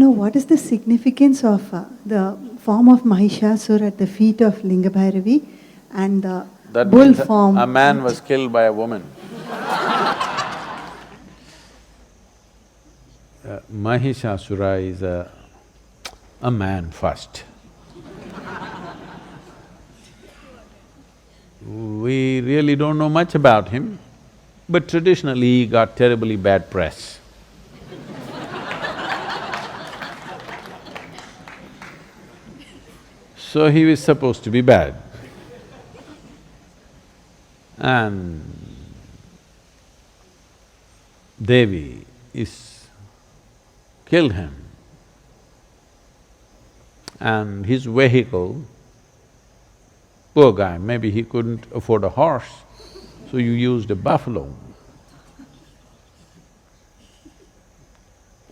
know what is the significance of the form of Mahishasura at the feet of Linga Bhairavi and the bull form. A man was killed by a woman. Mahishasura is a man first. We really don't know much about him, but traditionally he got terribly bad press. So he was supposed to be bad. And Devi killed him. And his vehicle, poor guy, maybe he couldn't afford a horse, so you used a buffalo.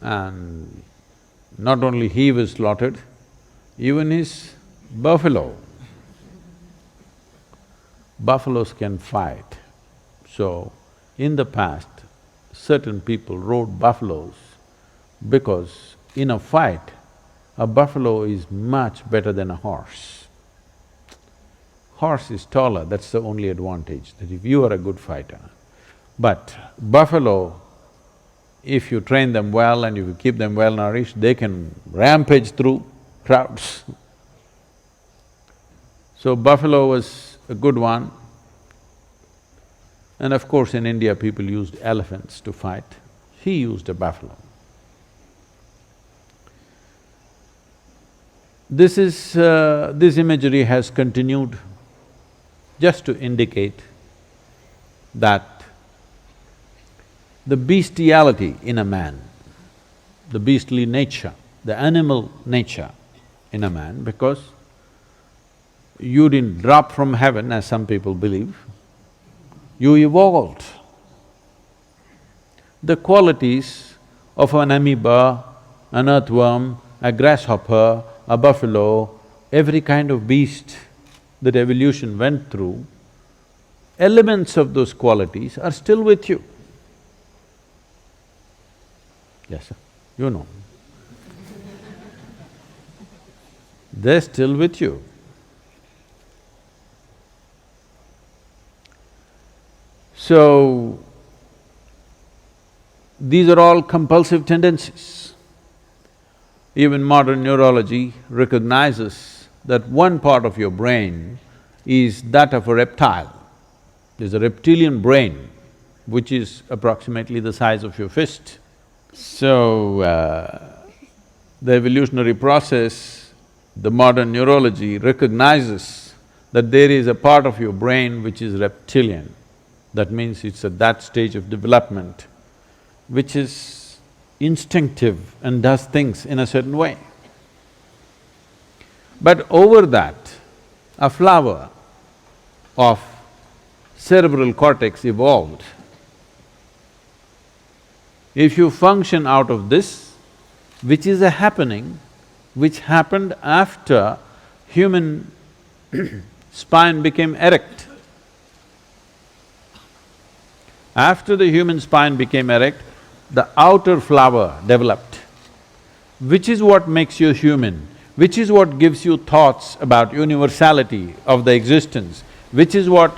And not only he was slaughtered, even his buffalo. Buffaloes can fight. So, in the past, certain people rode buffaloes because in a fight, a buffalo is much better than a horse. Horse is taller, that's the only advantage, that if you are a good fighter. But buffalo, if you train them well and if you keep them well nourished, they can rampage through crowds. So buffalo was a good one. And of course in India people used elephants to fight. He used a buffalo. This imagery has continued just to indicate that the bestiality in a man, the beastly nature, the animal nature in a man, because you didn't drop from heaven as some people believe, you evolved. The qualities of an amoeba, an earthworm, a grasshopper, a buffalo, every kind of beast that evolution went through, elements of those qualities are still with you. Yes, sir, you know. They're still with you. So, these are all compulsive tendencies. Even modern neurology recognizes that one part of your brain is that of a reptile. There's a reptilian brain which is approximately the size of your fist. So, the evolutionary process, the modern neurology recognizes that there is a part of your brain which is reptilian. That means it's at that stage of development which is instinctive and does things in a certain way. But over that, a flower of cerebral cortex evolved. If you function out of this, which is a happening, which happened after human spine became erect. After the human spine became erect, the outer flower developed, which is what makes you human, which is what gives you thoughts about universality of the existence, which is what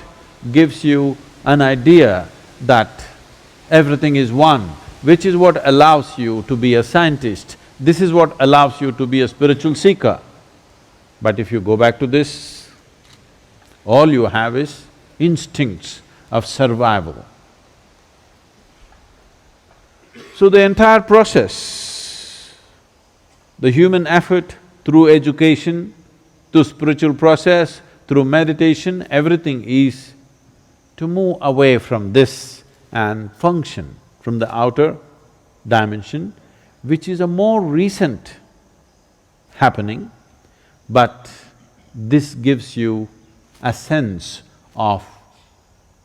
gives you an idea that everything is one, which is what allows you to be a scientist, this is what allows you to be a spiritual seeker. But if you go back to this, all you have is instincts of survival. So the entire process, the human effort through education, through spiritual process, through meditation, everything is to move away from this and function from the outer dimension, which is a more recent happening, but this gives you a sense of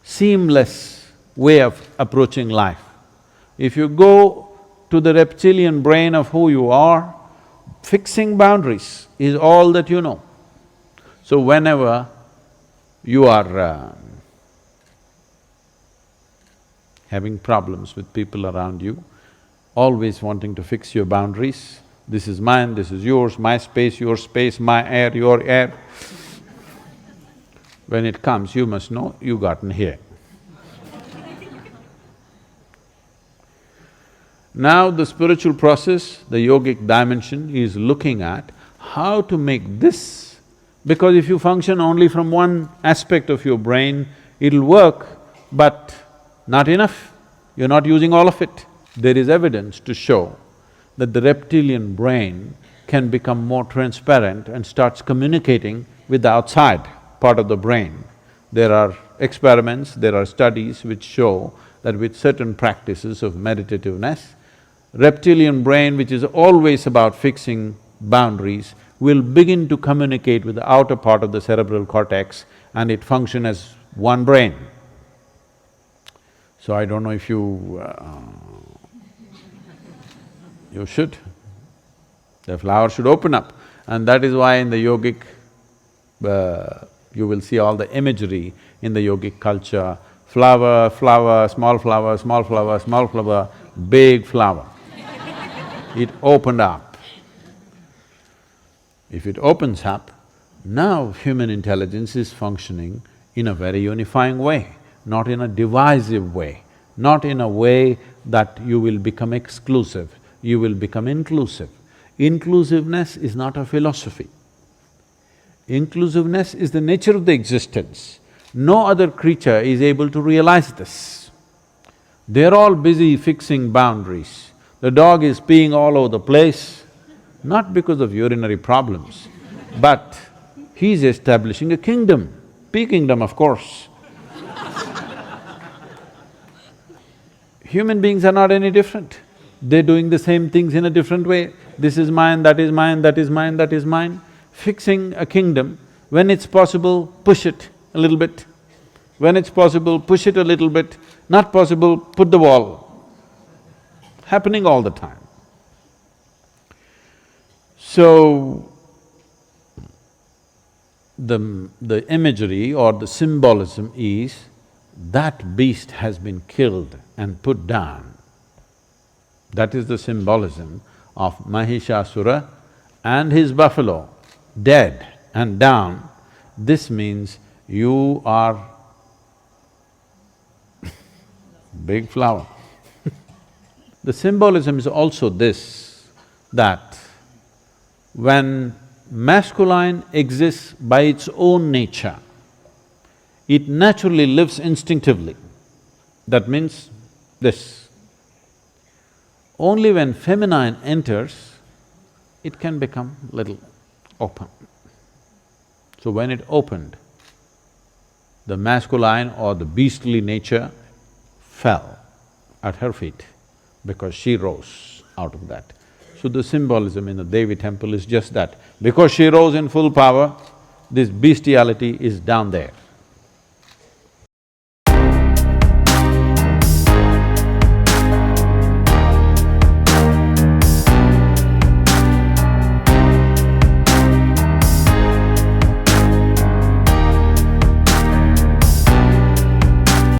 seamless way of approaching life. If you go to the reptilian brain of who you are, fixing boundaries is all that you know. So whenever you are having problems with people around you, always wanting to fix your boundaries, This is mine, this is yours, my space, your space, my air, your air. When it comes, you must know you gotten here. Now the spiritual process, the yogic dimension is looking at how to make this, because if you function only from one aspect of your brain, it'll work, but not enough, you're not using all of it. There is evidence to show that the reptilian brain can become more transparent and starts communicating with the outside part of the brain. There are experiments, there are studies which show that with certain practices of meditativeness, reptilian brain, which is always about fixing boundaries, will begin to communicate with the outer part of the cerebral cortex and it function as one brain. So I don't know if you should. The flower should open up, and that is why in the yogic, you will see all the imagery in the yogic culture, flower, flower, small flower, small flower, small flower, big flower. It opened up. If it opens up, now human intelligence is functioning in a very unifying way, not in a divisive way, not in a way that you will become exclusive, you will become inclusive. Inclusiveness is not a philosophy. Inclusiveness is the nature of the existence. No other creature is able to realize this. They're all busy fixing boundaries. The dog is peeing all over the place, not because of urinary problems, but he's establishing a kingdom, pea kingdom, of course. Human beings are not any different. They're doing the same things in a different way. This is mine, that is mine, that is mine, that is mine. Fixing a kingdom, when it's possible, push it a little bit. When it's possible, push it a little bit. Not possible, put the wall. Happening all the time. So, the imagery or the symbolism is that beast has been killed and put down. That is the symbolism of Mahisasusara and his buffalo, dead and down. This means you are big flower. The symbolism is also this, that when masculine exists by its own nature, it naturally lives instinctively. That means this. Only when feminine enters, it can become little open. So when it opened, the masculine or the beastly nature fell at her feet because she rose out of that. So the symbolism in the Devi temple is just that. Because she rose in full power, this bestiality is down there.